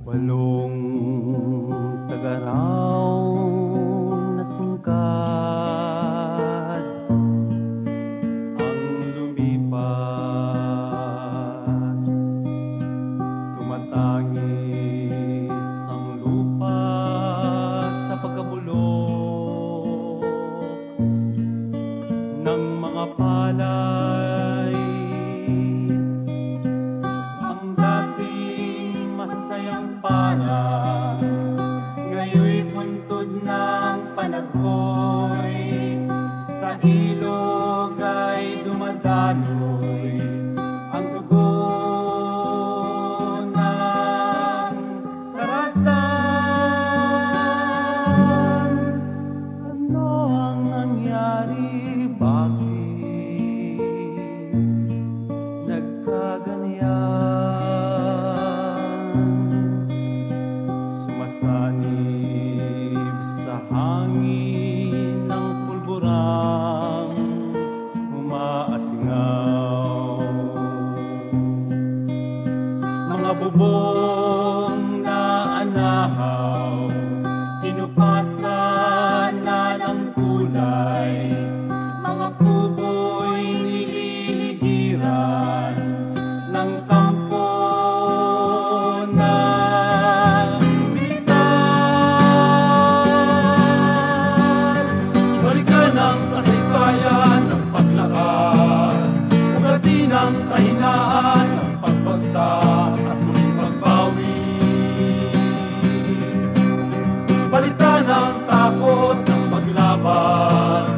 Walong tagaraw na singkad ang lumipas, tumatangis ang lupa sa pagkabulok ng mga palay. Ang dating masayang parang ngayon'y buntod ng panagoy, sa ilog ay dumadaloy ang dugo ng karasan. Ano ang nangyari? Bakit nagkaganyan? Sumasanib sa hangin ng pulburang umaasingaw, mga bubong na anahaw, tinupasan na ng kulay, mga kubo'y nililihiran ng kampo na militar. Balikan ang kasaysayan ng paglakas, ugatin ang kahinaan ng pagbagsak at muling pagbawi. Palitan ang takot ng paglaban,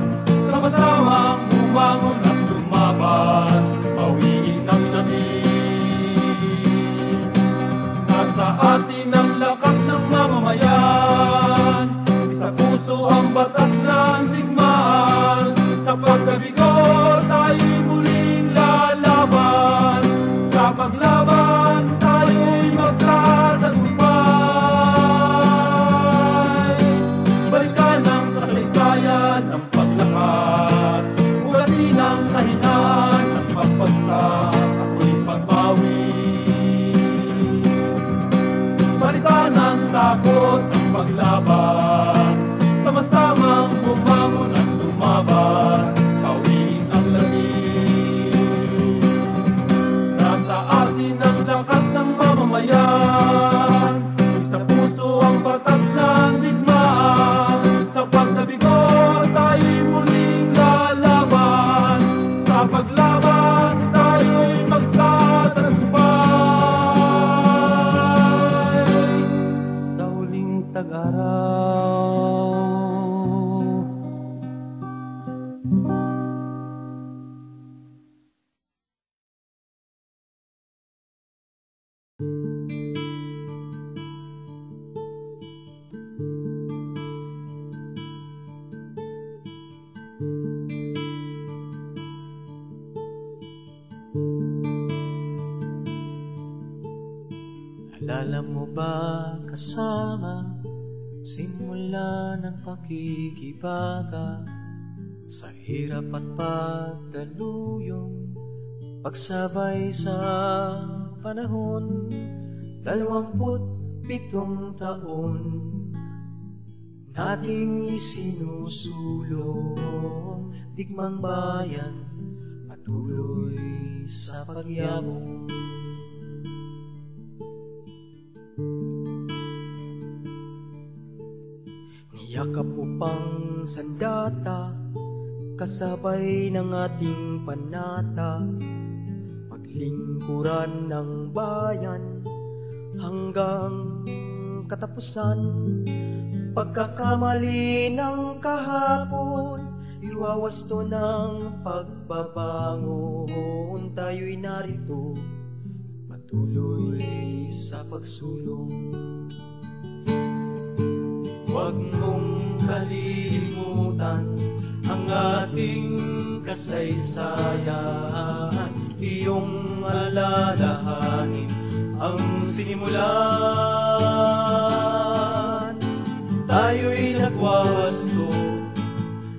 sama-samang bumangon at lumaban, bawiin ang dating. Nasa atin ang lakas ng mamamayan, sa puso ang batas ng digmaan, sa pagkabigo tayo'y muling lalaban, sa paglaban tayo'y magtatagumpay. Balikan ang kasaysayan ng paglakas, ugatin ang kahinaan ng pagbagsak at muling pagbawi. Balikan ang takot ng paglaban, sama-samang bumangon at lumaban, bawiin ang lamig. Nasa atin ang lakas ng mamamayan, sa puso ang batas ng digmaan, sa pagkabigo tayo'y muling lalaban, sa paglaban tayo'y magtatagumpay. Sa huling tag-araw, alala mo ba kasama simula ng pakikibaga, sa hirap at pagdaluyong pagsabay sa panahon, 27 taon nating isinusulong, digmang bayan patuloy sa pagyabong. Niyakap upang sandata, kasabay ng ating panata, paglingkuran ng bayan hanggang katapusan. Pagkakamali ng kahapon, iwawasto ng pagbabangon, tayo'y narito patuloy sa pagsulong. Huwag mong kalimutan ang ating kasaysayan, iyong alalahanin ang sinimulan. Tayo'y nagwawasto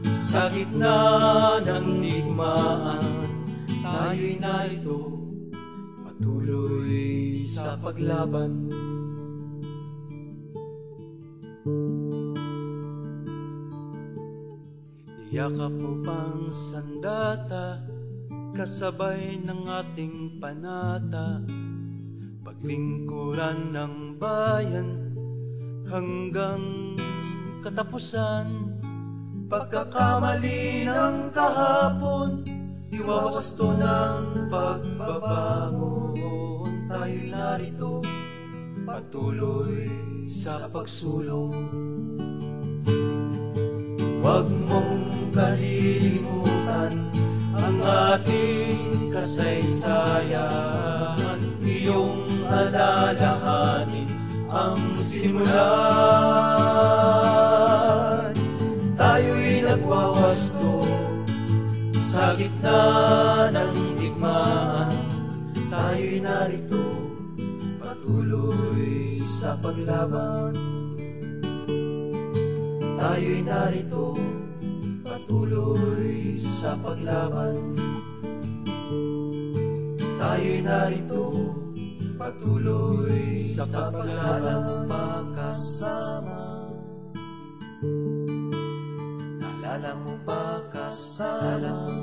sa gitna ng digmaan, tayo'y narito patuloy sa paglaban. Yakap mo pang sandata, kasabay ng ating panata, paglingkuran ng bayan hanggang katapusan. Pagkakamali ng kahapon, iwawasto ng pagbabangon. Tayo'y narito, patuloy sa pagsulong. Huwag mong kalilimutan ang ating kasaysayan, iyong alalahanin ang simulan. Tayo'y nagwawasto sa gitna ng digmaan, tayo'y narito, patuloy sa paglaban. Tayo'y narito, patuloy sa paglaban. Tayo'y narito, patuloy sa paglaban. Magkasama, naalala mo ba kasama?